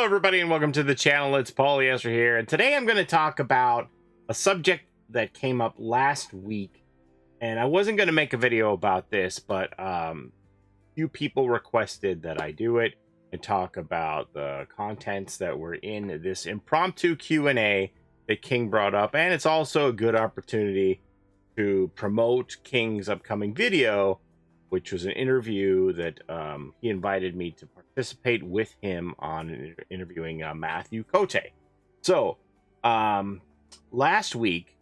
everybody, and welcome to the channel. It's Paulie Esther here, and today I'm going to talk about a subject that came up last week, and I wasn't going to make a video about this, but few people requested that I do it and talk about the contents that were in this impromptu Q&A that King brought up, and it's also a good opportunity to promote King's upcoming video, which was an interview that he invited me to participate with him on interviewing Matthew Cote. So, last week,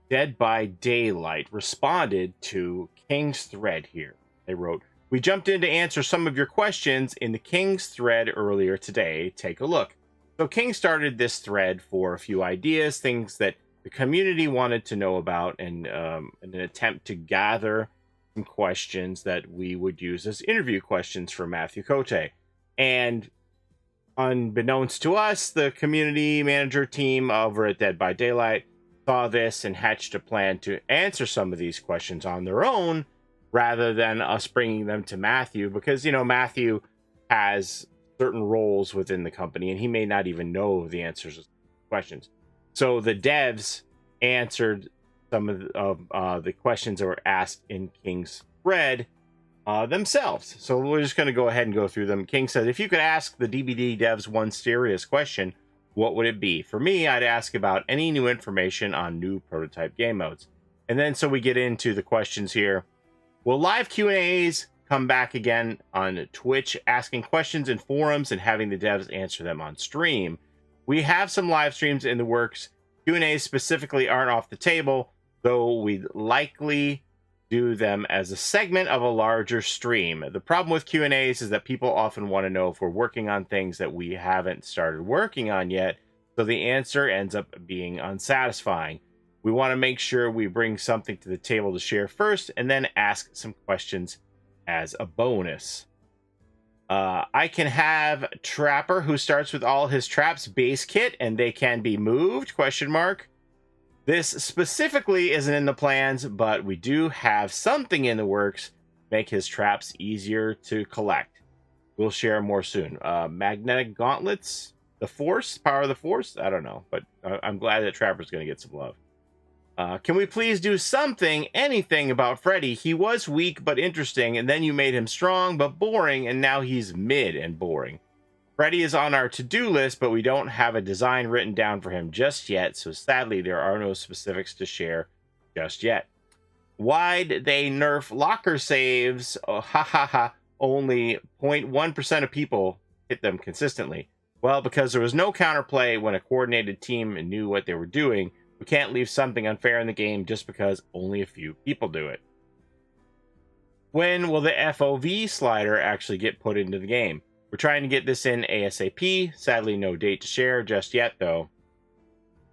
Dead by Daylight responded to King's thread here. They wrote, "We jumped in to answer some of your questions in the King's thread earlier today. Take a look." So King started this thread for a few ideas, things that the community wanted to know about, and in an attempt to gather some questions that we would use as interview questions for Matthew Cote. And unbeknownst to us, the community manager team over at Dead by Daylight saw this and hatched a plan to answer some of these questions on their own rather than us bringing them to Matthew, because, you know, Matthew has certain roles within the company and he may not even know the answers to questions. So the devs answered some of the questions that were asked in King's thread themselves. So we're just going to go ahead and go through them. King said, "If you could ask the DBD devs one serious question, what would it be? For me, I'd ask about any new information on new prototype game modes." And then so we get into the questions here. Will live Q&As come back again on Twitch, asking questions in forums and having the devs answer them on stream? We have some live streams in the works. Q&As specifically aren't off the table, though we'd likely do them as a segment of a larger stream. The problem with Q&As is that people often want to know if we're working on things that we haven't started working on yet, so the answer ends up being unsatisfying. We want to make sure we bring something to the table to share first, and then ask some questions as a bonus. I can have Trapper, who starts with all his traps base kit, and they can be moved, question mark. This specifically isn't in the plans, but we do have something in the works, make his traps easier to collect. We'll share more soon. Magnetic gauntlets, the force, power of the force, I don't know, but I'm glad that Trapper's going to get some love. Can we please do something, anything about Freddy? He was weak but interesting, and then you made him strong but boring, and now he's mid and boring. Freddy is on our to-do list, but we don't have a design written down for him just yet, so sadly there are no specifics to share just yet. Why'd they nerf locker saves? Oh, ha ha ha. Only 0.1% of people hit them consistently. Well, because there was no counterplay when a coordinated team knew what they were doing. We can't leave something unfair in the game just because only a few people do it. When will the FOV slider actually get put into the game? We're trying to get this in ASAP. Sadly, no date to share just yet, though.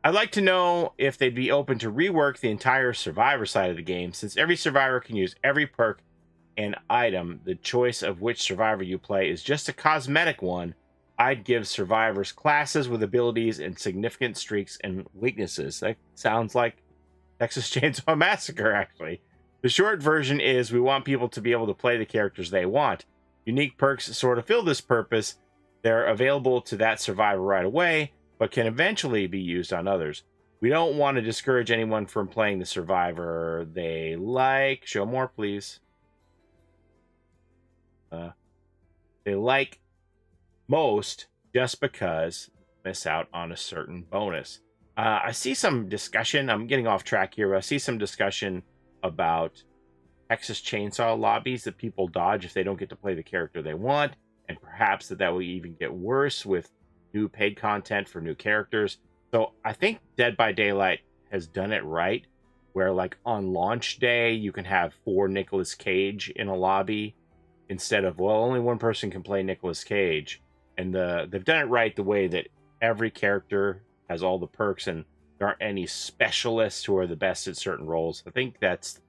I'd like to know if they'd be open to rework the entire survivor side of the game, since every survivor can use every perk and item. The choice of which survivor you play is just a cosmetic one. I'd give survivors classes with abilities and significant streaks and weaknesses. That sounds like Texas Chainsaw Massacre, actually. The short version is we want people to be able to play the characters they want. Unique perks sort of fill this purpose. They're available to that survivor right away, but can eventually be used on others. We don't want to discourage anyone from playing the survivor they like. Show more, please. They like most just because miss out on a certain bonus. I see some discussion. I'm getting off track here. I see some discussion about Texas Chainsaw lobbies that people dodge if they don't get to play the character they want, and perhaps that will even get worse with new paid content for new characters. So I think Dead by Daylight has done it right, where like on launch day you can have 4 Nicolas Cage in a lobby instead of, well, only one person can play Nicolas Cage. And they've done it right the way that every character has all the perks and there aren't any specialists who are the best at certain roles. I think that's the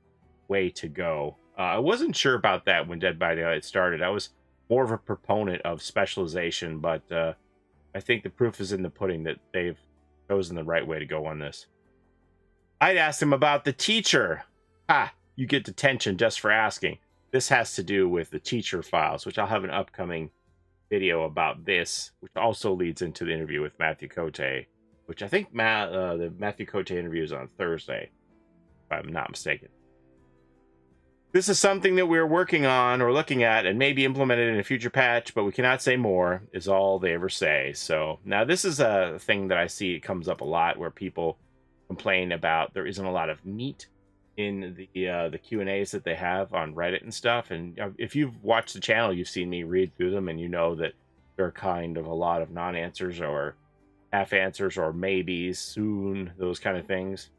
way to go. I wasn't sure about that when Dead by Daylight started. I was more of a proponent of specialization, but I think the proof is in the pudding that they've chosen the right way to go on this. I'd ask them about the teacher. Ha! You get detention just for asking. This has to do with the teacher files, which I'll have an upcoming video about this, which also leads into the interview with Matthew Cote, which I think the Matthew Cote interview is on Thursday, if I'm not mistaken. This is something that we're working on or looking at and maybe implemented in a future patch, but we cannot say more, is all they ever say. So now this is a thing that I see it comes up a lot where people complain about there isn't a lot of meat in the Q&As that they have on Reddit and stuff. And if you've watched the channel, you've seen me read through them, and you know that there are kind of a lot of non-answers or half answers or maybes, soon, those kind of things.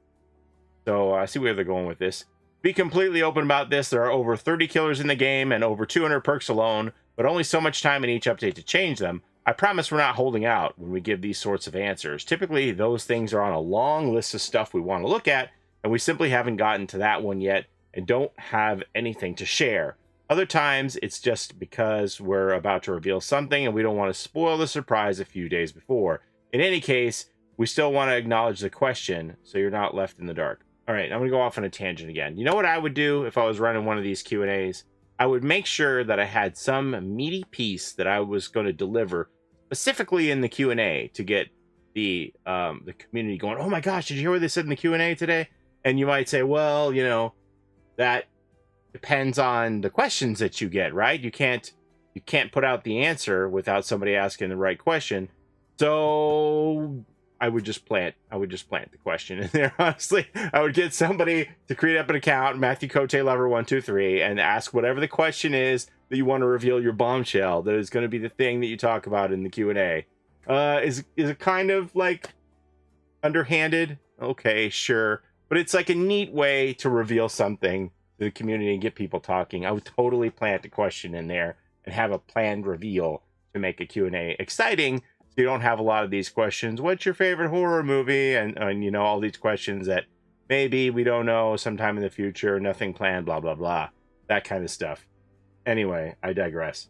So I see where they're going with this. Be completely open about this. There are over 30 killers in the game and over 200 perks alone, but only so much time in each update to change them. I promise we're not holding out when we give these sorts of answers. Typically, those things are on a long list of stuff we want to look at, and we simply haven't gotten to that one yet and don't have anything to share. Other times, it's just because we're about to reveal something and we don't want to spoil the surprise a few days before. In any case, we still want to acknowledge the question so you're not left in the dark. All right, I'm going to go off on a tangent again. You know what I would do if I was running one of these Q&As? I would make sure that I had some meaty piece that I was going to deliver specifically in the Q&A to get the community going, oh my gosh, did you hear what they said in the Q&A today? And you might say, well, you know, that depends on the questions that you get, right? You can't put out the answer without somebody asking the right question. So I would just plant the question in there. Honestly, I would get somebody to create up an account, Matthew Cote Lover 123, and ask whatever the question is that you want to reveal your bombshell. That is going to be the thing that you talk about in the Q&A. Is it kind of like underhanded? Okay, sure, but it's like a neat way to reveal something to the community and get people talking. I would totally plant a question in there and have a planned reveal to make a Q&A exciting. So you don't have a lot of these questions. What's your favorite horror movie? And you know, all these questions that maybe we don't know, sometime in the future, nothing planned, blah, blah, blah. That kind of stuff. Anyway, I digress.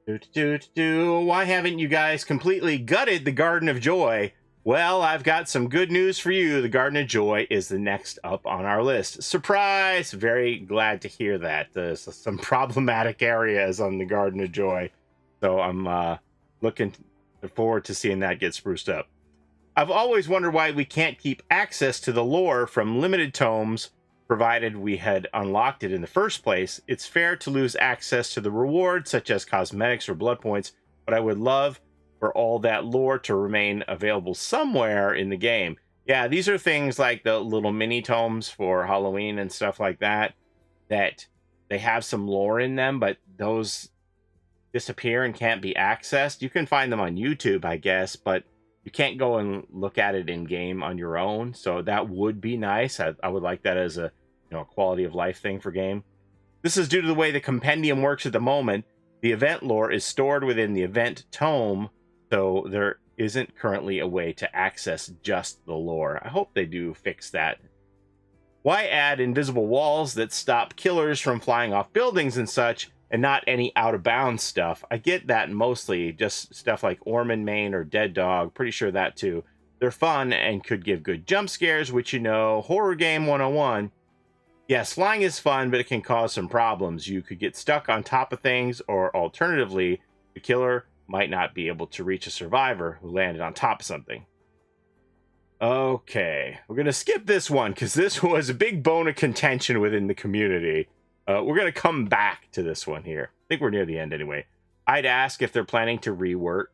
Why haven't you guys completely gutted the Garden of Joy? Well, I've got some good news for you. The Garden of Joy is the next up on our list. Surprise! Very glad to hear that. There's some problematic areas on the Garden of Joy. So I'm looking forward to seeing that get spruced up. I've always wondered why we can't keep access to the lore from limited tomes, provided we had unlocked it in the first place. It's fair to lose access to the rewards, such as cosmetics or blood points, but I would love for all that lore to remain available somewhere in the game. Yeah, these are things like the little mini tomes for Halloween and stuff like that, that they have some lore in them, but those disappear and can't be accessed. You can find them on YouTube, I guess, but you can't go and look at it in game on your own. So that would be nice. I would like that as a quality of life thing for game. This is due to the way the compendium works at the moment. The event lore is stored within the event tome, so there isn't currently a way to access just the lore. I hope they do fix that. Why add invisible walls that stop killers from flying off buildings and such, and not any out-of-bounds stuff? I get that mostly, just stuff like Ormond Main or Dead Dog, pretty sure that too. They're fun and could give good jump scares, which horror game 101. Yes, flying is fun, but it can cause some problems. You could get stuck on top of things, or alternatively, the killer might not be able to reach a survivor who landed on top of something. Okay, we're going to skip this one, because this was a big bone of contention within the community. We're going to come back to this one here. I think we're near the end anyway. I'd ask if they're planning to rework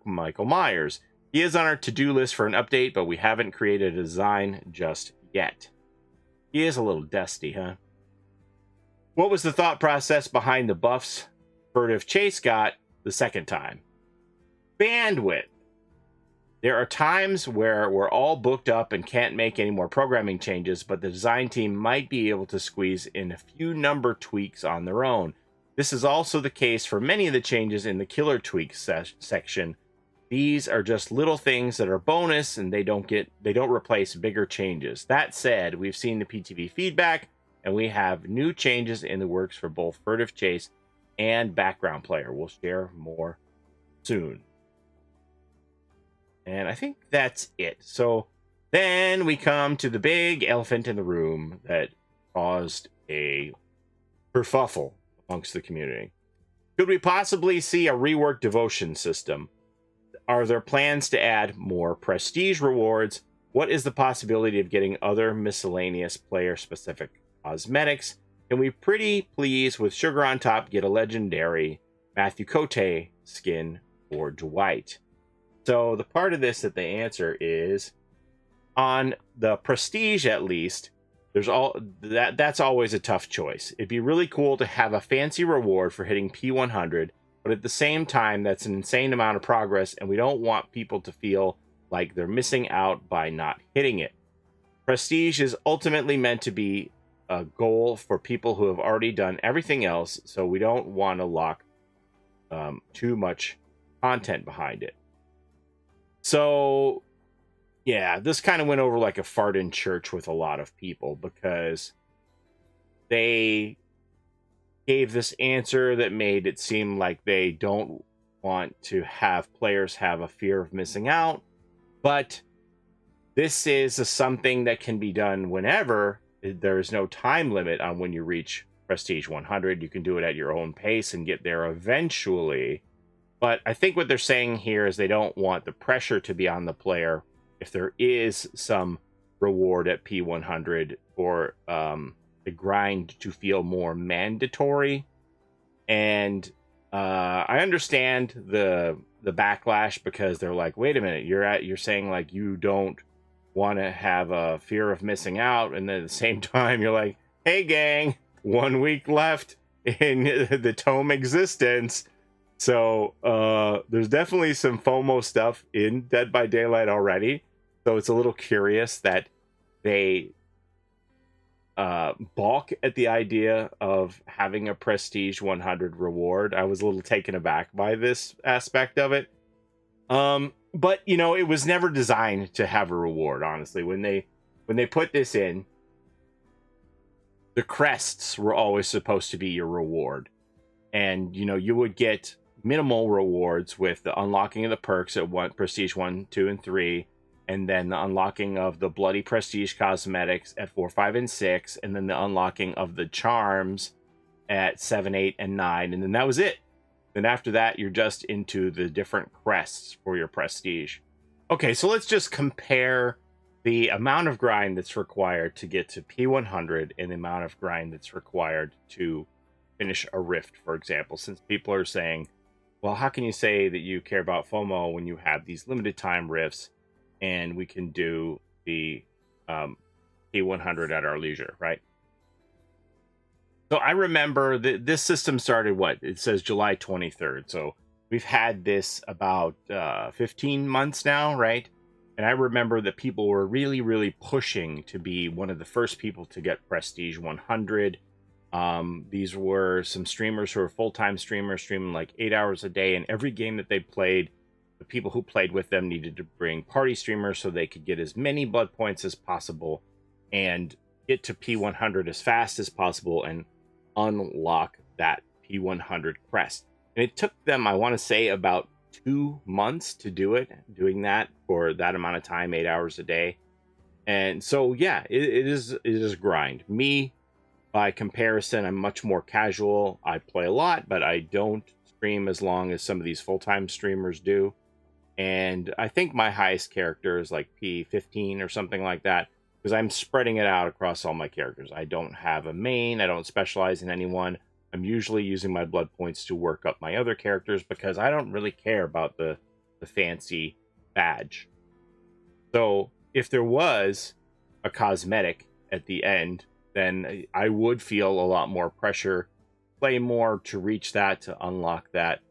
Michael Myers. He is on our to-do list for an update, but we haven't created a design just yet. He is a little dusty, huh? What was the thought process behind the buffs Furtive Chase got the second time? Bandwidth. There are times where we're all booked up and can't make any more programming changes, but the design team might be able to squeeze in a few number tweaks on their own. This is also the case for many of the changes in the killer tweaks section. These are just little things that are bonus, and they don't replace bigger changes. That said, we've seen the PTV feedback, and we have new changes in the works for both Furtive Chase and Background Player. We'll share more soon. And I think that's it. So then we come to the big elephant in the room that caused a kerfuffle amongst the community. Could we possibly see a reworked devotion system? Are there plans to add more prestige rewards? What is the possibility of getting other miscellaneous player-specific cosmetics? Can we pretty please, with sugar on top, get a legendary Matthew Cote skin for Dwight? So the part of this that they answer is, on the prestige at least, there's that's always a tough choice. It'd be really cool to have a fancy reward for hitting P100, but at the same time, that's an insane amount of progress, and we don't want people to feel like they're missing out by not hitting it. Prestige is ultimately meant to be a goal for people who have already done everything else, so we don't want to lock too much content behind it. So yeah, this kind of went over like a fart in church with a lot of people, because they gave this answer that made it seem like they don't want to have players have a fear of missing out. But this is something that can be done whenever. There is no time limit on when you reach Prestige 100. You can do it at your own pace and get there eventually. But I think what they're saying here is they don't want the pressure to be on the player if there is some reward at P100, or the grind to feel more mandatory. And I understand the backlash, because they're like, wait a minute, you're saying like you don't want to have a fear of missing out, and then at the same time you're like, hey gang, 1 week left in the tome existence. So there's definitely some FOMO stuff in Dead by Daylight already. So it's a little curious that they balk at the idea of having a Prestige 100 reward. I was a little taken aback by this aspect of it. But you know, it was never designed to have a reward, honestly. When they put this in, the crests were always supposed to be your reward. And you know, you would get minimal rewards with the unlocking of the perks at Prestige 1, 2, and 3, and then the unlocking of the bloody prestige cosmetics at 4, 5, and 6, and then the unlocking of the charms at 7, 8, and 9, and then that was it. Then after that, you're just into the different crests for your prestige. Okay, so let's just compare the amount of grind that's required to get to P100 and the amount of grind that's required to finish a rift, for example, since people are saying, well, how can you say that you care about FOMO when you have these limited time rifts and we can do the P100 at our leisure, right? So I remember this system started, what? It says July 23rd. So we've had this about 15 months now, right? And I remember that people were really, really pushing to be one of the first people to get Prestige 100. These were some streamers who are full-time streamers, streaming like 8 hours a day, and every game that they played, the people who played with them needed to bring party streamers so they could get as many blood points as possible and get to P100 as fast as possible and unlock that P100 crest. And it took them, I want to say, about 2 months to do it, doing that for that amount of time, 8 hours a day. And so, yeah, it is a grind. Me, by comparison, I'm much more casual. I play a lot, but I don't stream as long as some of these full-time streamers do. And I think my highest character is like P15 or something like that, because I'm spreading it out across all my characters. I don't have a main. I don't specialize in anyone. I'm usually using my blood points to work up my other characters because I don't really care about the fancy badge. So if there was a cosmetic at the end, then I would feel a lot more pressure, play more to reach that, to unlock that.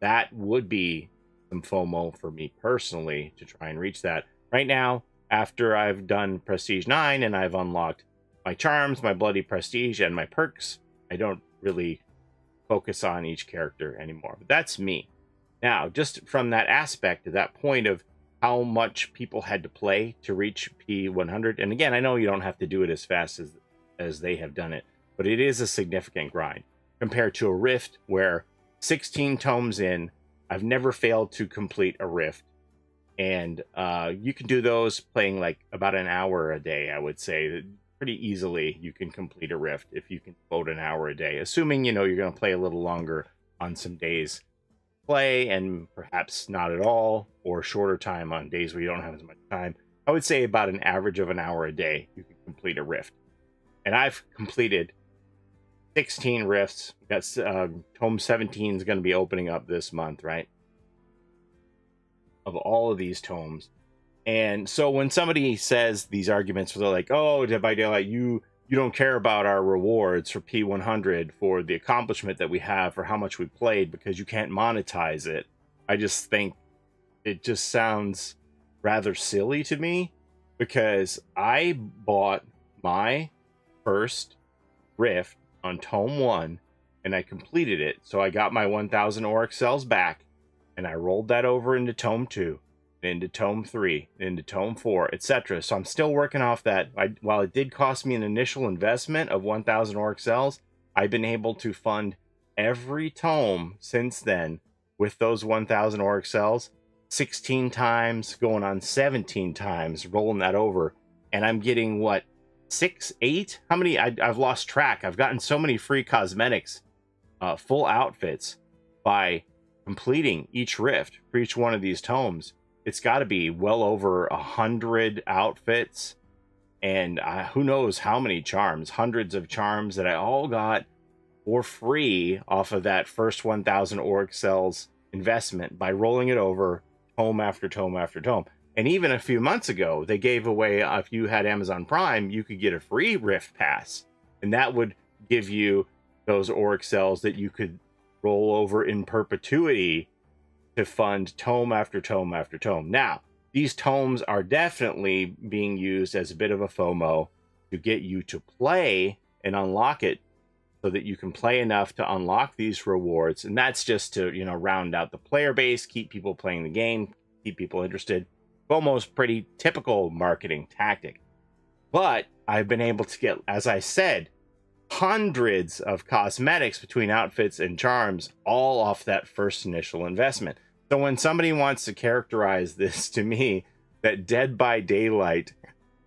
That would be some FOMO for me personally to try and reach that. Right now, after I've done Prestige 9 and I've unlocked my charms, my bloody prestige, and my perks, I don't really focus on each character anymore. But that's me. Now, just from that aspect, that point of how much people had to play to reach P100, and again, I know you don't have to do it as fast as they have done it, but it is a significant grind compared to a rift where 16 tomes in, I've never failed to complete a rift. And you can do those playing like about an hour a day, I would say. Pretty easily you can complete a rift if you can devote an hour a day, assuming, you know, you're going to play a little longer on some days play, and perhaps not at all, or shorter time on days where you don't have as much time. I would say about an average of an hour a day you can complete a rift. And I've completed 16 rifts. That's Tome 17 is going to be opening up this month, right? Of all of these tomes. And so when somebody says these arguments, they're like, oh, Dead by Daylight, you don't care about our rewards for P100 for the accomplishment that we have for how much we played because you can't monetize it. I just think it just sounds rather silly to me, because I bought my first rift on Tome 1 and I completed it. So I got my 1,000 Auric cells back and I rolled that over into Tome 2, into Tome 3, into Tome 4, etc. So I'm still working off that. While it did cost me an initial investment of 1,000 Auric cells, I've been able to fund every tome since then with those 1,000 Auric cells 16 times, going on 17 times, rolling that over. And I'm getting, what, 6, 8? How many? I've lost track. I've gotten so many free cosmetics, full outfits, by completing each rift for each one of these tomes. It's got to be well over 100 outfits, and who knows how many charms, hundreds of charms that I all got for free off of that first 1,000 Auric cells investment by rolling it over tome after tome after tome. And even a few months ago, they gave away, if you had Amazon Prime, you could get a free Rift Pass, and that would give you those Auric cells that you could roll over in perpetuity to fund tome after tome after tome. Now, these tomes are definitely being used as a bit of a FOMO to get you to play and unlock it so that you can play enough to unlock these rewards. And that's just to, round out the player base, keep people playing the game, keep people interested. Almost pretty typical marketing tactic. But I've been able to get, as I said, hundreds of cosmetics between outfits and charms, all off that first initial investment. So when somebody wants to characterize this to me, that Dead by Daylight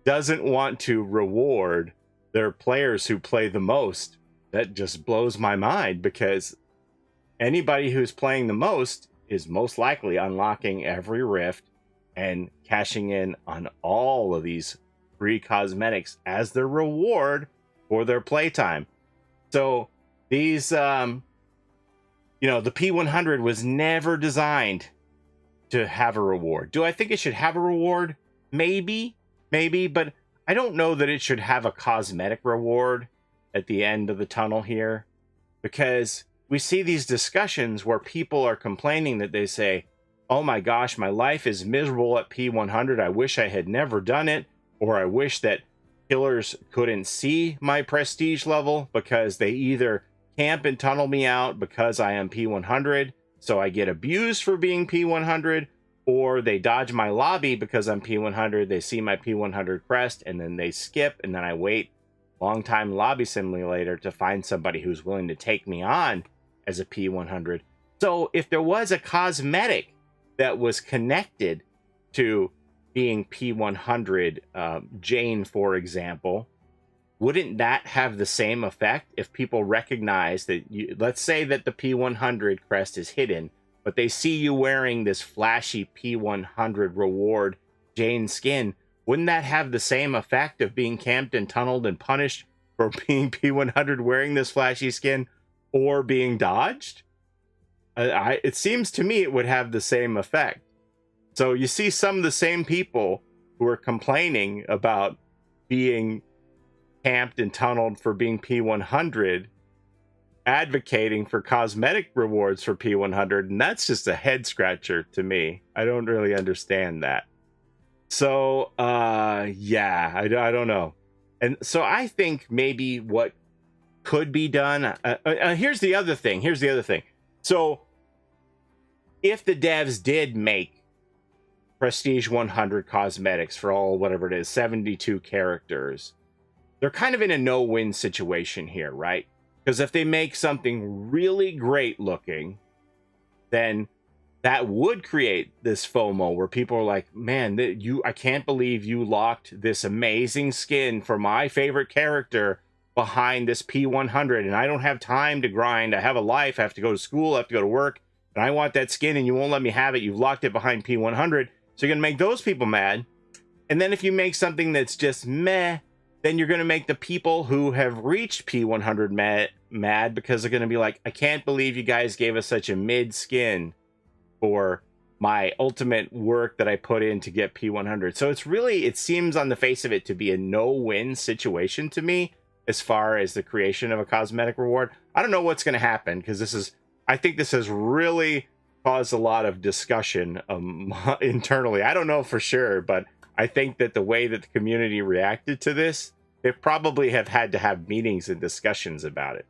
doesn't want to reward their players who play the most, that just blows my mind, because anybody who's playing the most is most likely unlocking every rift and cashing in on all of these free cosmetics as their reward for their playtime. So these, the P100 was never designed to have a reward. Do I think it should have a reward? Maybe, but I don't know that it should have a cosmetic reward at the end of the tunnel here, because we see these discussions where people are complaining that they say, oh my gosh, my life is miserable at P100. I wish I had never done it, or I wish that killers couldn't see my prestige level because they either camp and tunnel me out because I am P100, so I get abused for being P100, or they dodge my lobby because I'm P100, they see my P100 crest, and then they skip, and then I wait long time lobby simulator to find somebody who's willing to take me on as a P100. So if there was a cosmetic that was connected to being P100, Jane, for example, wouldn't that have the same effect if people recognize that let's say that the P100 crest is hidden, but they see you wearing this flashy P100 reward Jane skin? Wouldn't that have the same effect of being camped and tunneled and punished for being P100 wearing this flashy skin, or being dodged? It seems to me it would have the same effect. So you see some of the same people who are complaining about being camped and tunneled for being P100 advocating for cosmetic rewards for P100, and that's just a head scratcher to me. I don't really understand that. So yeah, I don't know. And so I think maybe what could be done, here's the other thing. So if the devs did make Prestige 100 cosmetics for all, whatever it is, 72 characters, they're kind of in a no-win situation here, right? Because if they make something really great looking, then that would create this FOMO where people are like, man, I can't believe you locked this amazing skin for my favorite character behind this P100 and I don't have time to grind. I have a life. I have to go to school. I have to go to work. And I want that skin and you won't let me have it. You've locked it behind P100. So you're going to make those people mad. And then if you make something that's just meh, then you're going to make the people who have reached P100 mad because they're going to be like, I can't believe you guys gave us such a mid skin for my ultimate work that I put in to get P100. So it's really, it seems on the face of it to be a no-win situation to me as far as the creation of a cosmetic reward. I don't know what's going to happen because I think this has really caused a lot of discussion internally. I don't know for sure, but I think that the way that the community reacted to this, they probably have had to have meetings and discussions about it.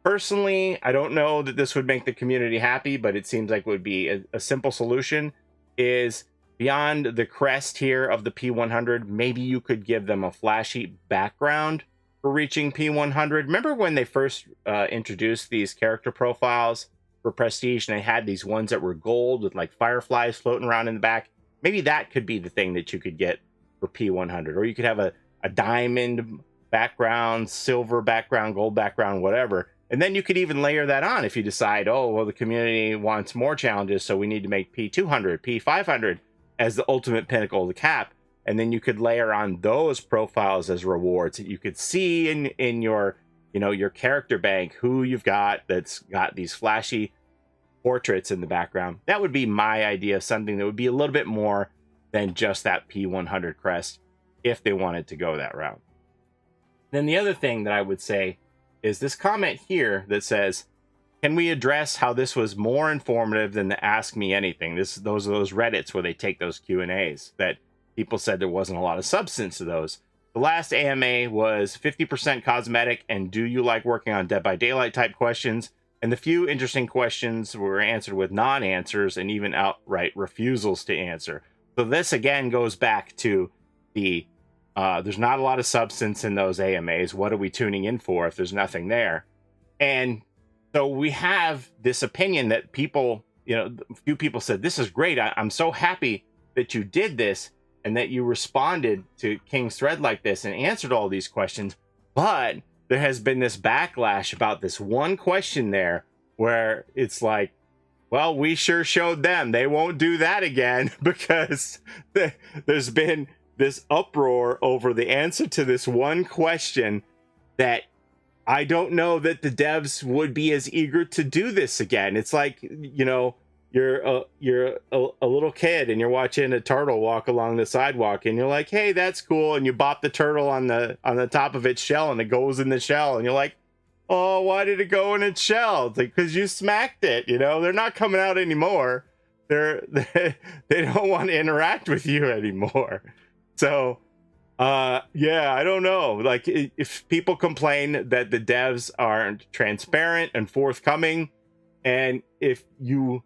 Personally, I don't know that this would make the community happy, but it seems like it would be a simple solution is beyond the crest here of the P100, maybe you could give them a flashy background for reaching P100. Remember when they first introduced these character profiles for Prestige and they had these ones that were gold with like fireflies floating around in the back? Maybe that could be the thing that you could get for P100. Or you could have a diamond background, silver background, gold background, whatever. And then you could even layer that on if you decide, oh, well, the community wants more challenges, so we need to make P200, P500 as the ultimate pinnacle of the cap. And then you could layer on those profiles as rewards that you could see in your, your character bank, who you've got that's got these flashy portraits in the background. That would be my idea of something that would be a little bit more than just that P100 crest if they wanted to go that route. Then the other thing that I would say is this comment here that says, can we address how this was more informative than the Ask Me Anything? Those are those Reddits where they take those Q&As that people said there wasn't a lot of substance to those. The last AMA was 50% cosmetic and do you like working on Dead by Daylight type questions? And the few interesting questions were answered with non-answers and even outright refusals to answer. So this again goes back to the there's not a lot of substance in those AMAs. What are we tuning in for if there's nothing there? And so we have this opinion that people, a few people said, this is great. I'm so happy that you did this and that you responded to King's thread like this and answered all these questions. But there has been this backlash about this one question there where it's like, well, we sure showed them. They won't do that again because there's been this uproar over the answer to this one question that I don't know that the devs would be as eager to do this again. It's like, you're a little kid and you're watching a turtle walk along the sidewalk and you're like, hey, that's cool. And you bop the turtle on the top of its shell and it goes in the shell. And you're like, oh, why did it go in its shell? It's like, because you smacked it, they're not coming out anymore. They don't want to interact with you anymore. So, yeah, I don't know. Like, if people complain that the devs aren't transparent and forthcoming, and if you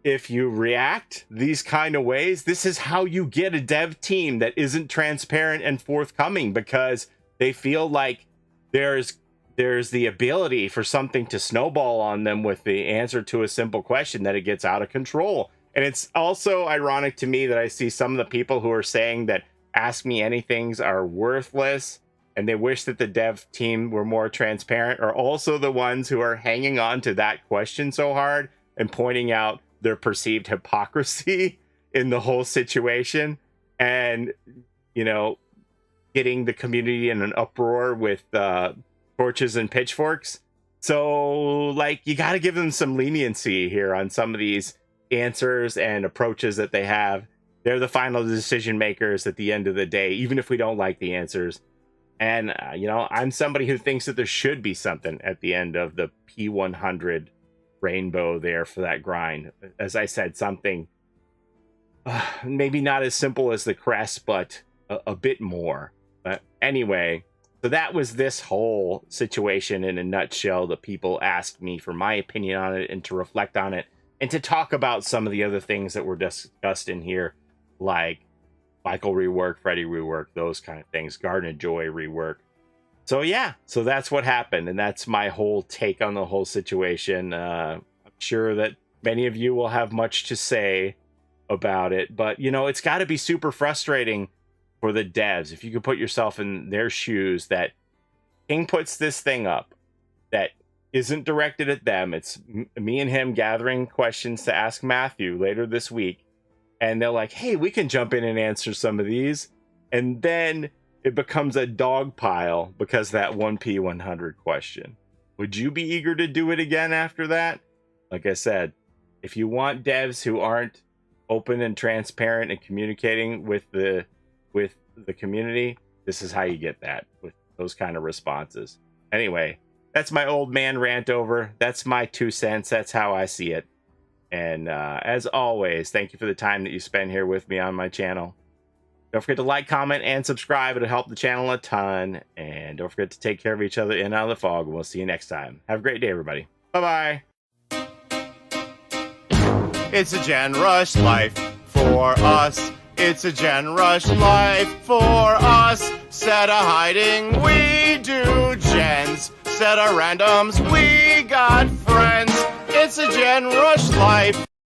react these kind of ways, this is how you get a dev team that isn't transparent and forthcoming, because they feel like there's the ability for something to snowball on them with the answer to a simple question that it gets out of control. And it's also ironic to me that I see some of the people who are saying that Ask Me Anythings are worthless and they wish that the dev team were more transparent are also the ones who are hanging on to that question so hard and pointing out their perceived hypocrisy in the whole situation and, getting the community in an uproar with torches and pitchforks. So, like, you got to give them some leniency here on some of these answers and approaches that they have. They're the final decision makers at the end of the day, even if we don't like the answers. And I'm somebody who thinks that there should be something at the end of the P100 rainbow there for that grind. As I said, something maybe not as simple as the crest, but a bit more. But anyway, so that was this whole situation in a nutshell that people asked me for my opinion on it and to reflect on it. And to talk about some of the other things that were discussed in here, like Michael rework, Freddy rework, those kind of things, Garden of Joy rework. So yeah, so that's what happened. And that's my whole take on the whole situation. I'm sure that many of you will have much to say about it. But, it's got to be super frustrating for the devs. If you could put yourself in their shoes, that King puts this thing up that isn't directed at them. It's me and him gathering questions to ask Matthew later this week. And they're like, hey, we can jump in and answer some of these. And then it becomes a dog pile because that 1P100 question. Would you be eager to do it again after that? Like I said, if you want devs who aren't open and transparent and communicating with the community, this is how you get that, with those kind of responses. Anyway, that's my old man rant over. That's my 2 cents. That's how I see it. And as always, thank you for the time that you spend here with me on my channel. Don't forget to like, comment, and subscribe. It'll help the channel a ton. And don't forget to take care of each other in and out of the fog. We'll see you next time. Have a great day, everybody. Bye-bye. It's a Gen Rush life for us. It's a Gen Rush life for us. Set a hiding, we do gens. Set a randoms, we got friends. It's a Gen Rush life